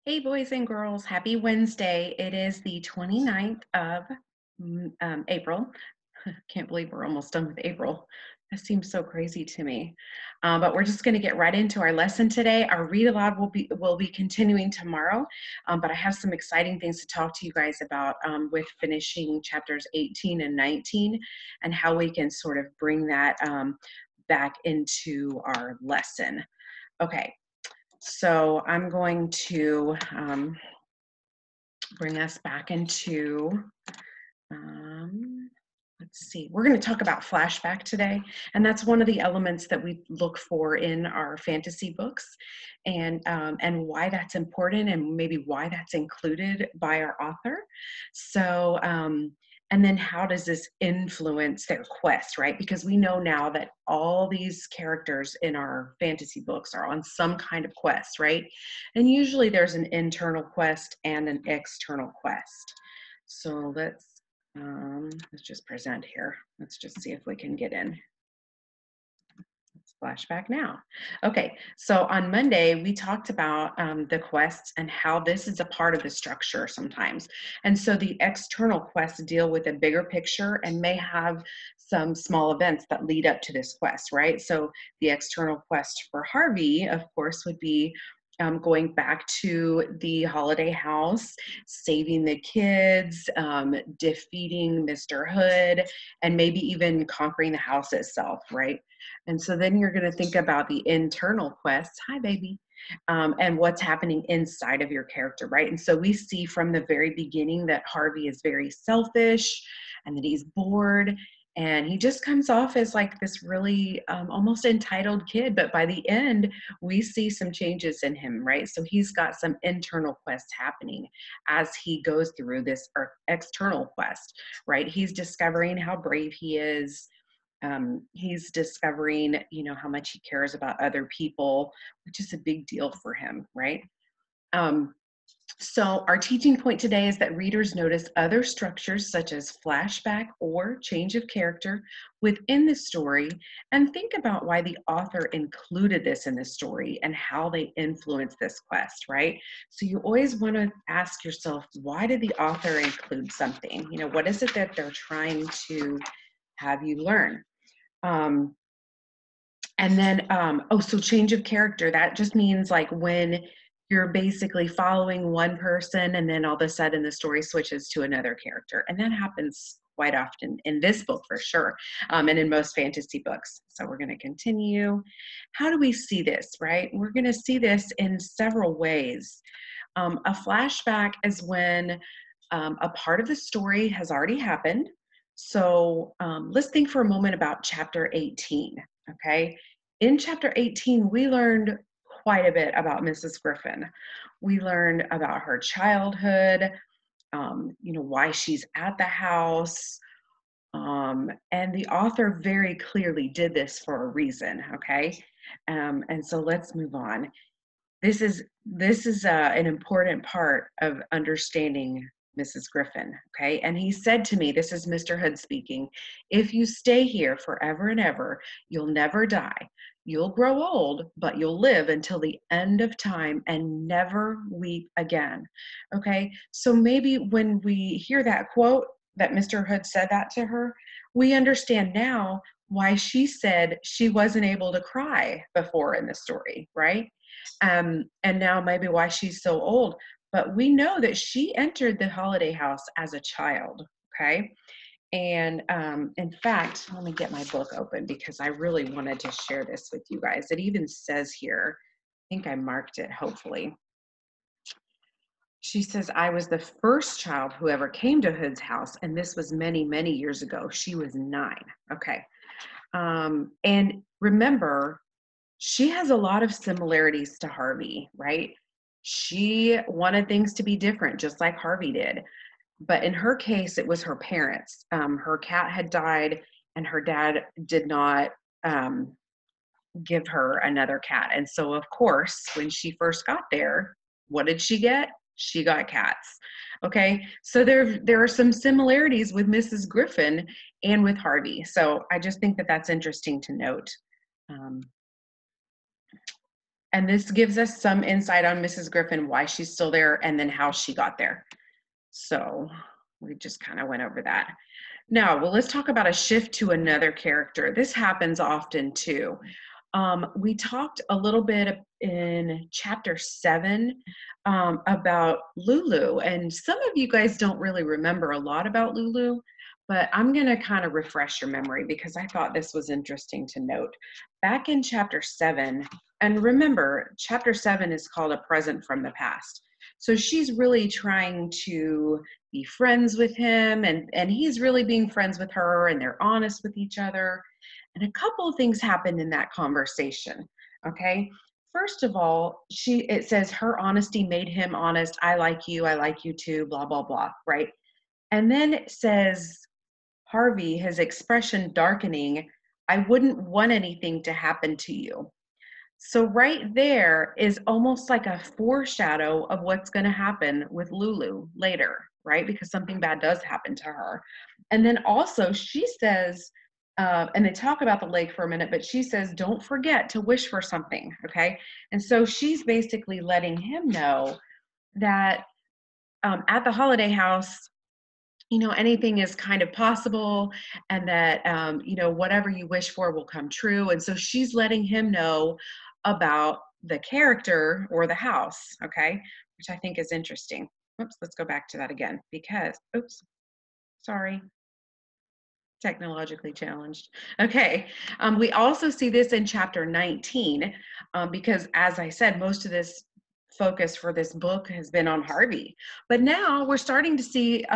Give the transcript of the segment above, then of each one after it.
Hey, boys and girls, happy Wednesday. It is the 29th of April. Can't believe we're almost done with April. That seems so crazy to me. But we're just going to get right into our lesson today. Our read aloud will be continuing tomorrow. But I have some exciting things to talk to you guys about with finishing chapters 18 and 19 and how we can sort of bring that back into our lesson. Okay, so I'm going to bring us back into, let's see, we're going to talk about flashback today. And that's one of the elements that we look for in our fantasy books and why that's important and maybe why that's included by our author. So, and then how does this influence their quest, right? Because we know now that all these characters in our fantasy books are on some kind of quest, right? And usually there's an internal quest and an external quest. So let's just present here. Let's just see if we can get in. Flashback now. Okay, so on Monday, we talked about the quests and how this is a part of the structure sometimes. And so the external quests deal with a bigger picture and may have some small events that lead up to this quest, right? So the external quest for Harvey, of course, would be going back to the holiday house, saving the kids, defeating Mr. Hood, and maybe even conquering the house itself, right? And so then you're going to think about the internal quests. Hi, baby. And what's happening inside of your character, right? And so we see from the very beginning that Harvey is very selfish and that he's bored. And he just comes off as like this really almost entitled kid. But by the end, we see some changes in him, right? So he's got some internal quests happening as he goes through this external quest, right? He's discovering how brave he is. He's discovering, how much he cares about other people, which is a big deal for him, right? Um, so our teaching point today is that readers notice other structures such as flashback or change of character within the story and think about why the author included this in the story and how they influence this quest, right? So you always want to ask yourself, why did the author include something? What is it that they're trying to have you learn? Um, and then, so change of character, that just means like when you're basically following one person and then all of a sudden the story switches to another character. And that happens quite often in this book for sure, and in most fantasy books. So we're going to continue. How do we see this, right? We're going to see this in several ways. A flashback is when a part of the story has already happened. So let's think for a moment about chapter 18, okay? In chapter 18, we learned quite a bit about Mrs. Griffin. We learned about her childhood, why she's at the house, and the author very clearly did this for a reason, okay? And so let's move on. This is an important part of understanding Mrs. Griffin, okay? And he said to me, this is Mr. Hood speaking, if you stay here forever and ever, you'll never die. You'll grow old, but you'll live until the end of time and never weep again, okay? So maybe when we hear that quote that Mr. Hood said that to her, we understand now why she said she wasn't able to cry before in the story, right? And now maybe why she's so old. But we know that she entered the holiday house as a child, okay? And in fact, let me get my book open because I really wanted to share this with you guys. It even says here, I think I marked it, hopefully. She says, I was the first child who ever came to Hood's house, and this was many, many years ago. She was 9. Okay. And remember, she has a lot of similarities to Harvey, right? She wanted things to be different, just like Harvey did. But in her case, it was her parents. Her cat had died, and her dad did not give her another cat. And so, of course, when she first got there, what did she get? She got cats. Okay, so there are some similarities with Mrs. Griffin and with Harvey. So I just think that that's interesting to note. Um, And this gives us some insight on Mrs. Griffin, why she's still there, and then how she got there. So we just kind of went over that. Now, well, let's talk about a shift to another character. This happens often too. We talked a little bit in chapter 7 about Lulu, and some of you guys don't really remember a lot about Lulu, but I'm going to kind of refresh your memory because I thought this was interesting to note. Back in chapter 7, and remember, chapter 7 is called A Present from the Past. So she's really trying to be friends with him, and he's really being friends with her, and they're honest with each other. And a couple of things happened in that conversation. Okay. First of all, it says her honesty made him honest. I like you too, blah, blah, blah. Right. And then it says Harvey, his expression darkening, I wouldn't want anything to happen to you. So right there is almost like a foreshadow of what's going to happen with Lulu later, right? Because something bad does happen to her. And then also she says, and they talk about the lake for a minute, but she says, don't forget to wish for something, okay? And so she's basically letting him know that at the holiday house, anything is kind of possible, and that, whatever you wish for will come true. And so she's letting him know about the character or the house, okay, which I think is interesting. Oops, let's go back to that again because, oops, sorry, technologically challenged. Okay, we also see this in chapter 19 because, as I said, most of this focus for this book has been on Harvey, but now we're starting to see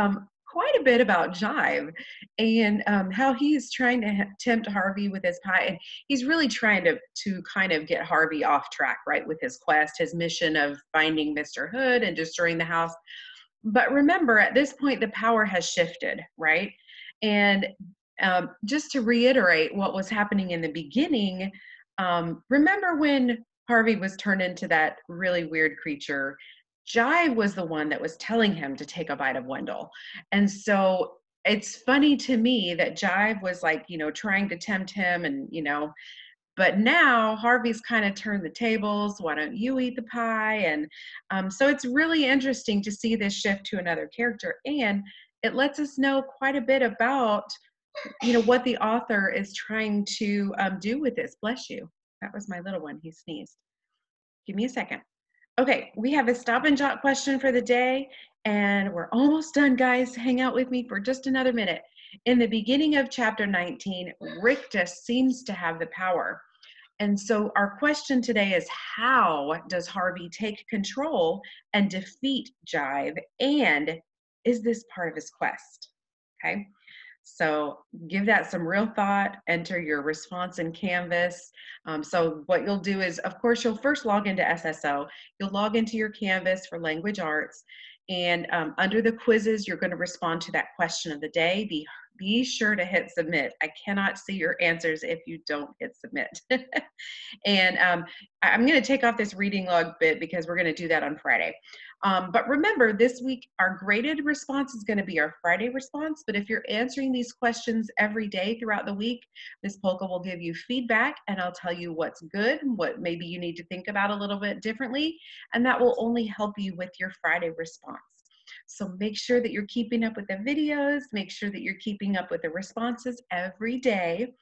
quite a bit about Jive and how he's trying to tempt Harvey with his pie, and he's really trying to kind of get Harvey off track, right, with his quest, his mission of finding Mr. Hood and destroying the house. But remember, at this point, the power has shifted, right? And just to reiterate what was happening in the beginning, remember when Harvey was turned into that really weird creature? Jive was the one that was telling him to take a bite of Wendell. And so it's funny to me that Jive was like, trying to tempt him and, but now Harvey's kind of turned the tables. Why don't you eat the pie? And so it's really interesting to see this shift to another character. And it lets us know quite a bit about, what the author is trying to do with this. Bless you. That was my little one. He sneezed. Give me a second. Okay, we have a stop and jot question for the day, and we're almost done, guys. Hang out with me for just another minute. In the beginning of chapter 19, Rictus seems to have the power. And so our question today is, how does Harvey take control and defeat Jive? And is this part of his quest? Okay. So give that some real thought, enter your response in Canvas. So what you'll do is, of course, you'll first log into SSO. You'll log into your Canvas for language arts. And under the quizzes, you're going to respond to that question of the day. Be sure to hit submit. I cannot see your answers if you don't hit submit. And I'm going to take off this reading log bit because we're going to do that on Friday. But remember, this week, our graded response is going to be our Friday response. But if you're answering these questions every day throughout the week, Ms. Polka will give you feedback, and I'll tell you what's good, what maybe you need to think about a little bit differently, and that will only help you with your Friday response. So make sure that you're keeping up with the videos, make sure that you're keeping up with the responses every day.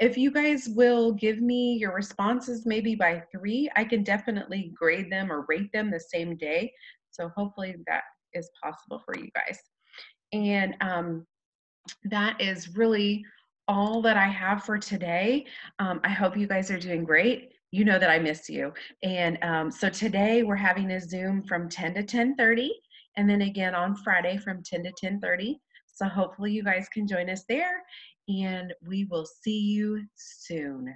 If you guys will give me your responses maybe by 3, I can definitely grade them or rate them the same day. So hopefully that is possible for you guys. And that is really all that I have for today. I hope you guys are doing great. You know that I miss you. And so today we're having a Zoom from 10 to 10:30, and then again on Friday from 10 to 10:30. So hopefully you guys can join us there, and we will see you soon.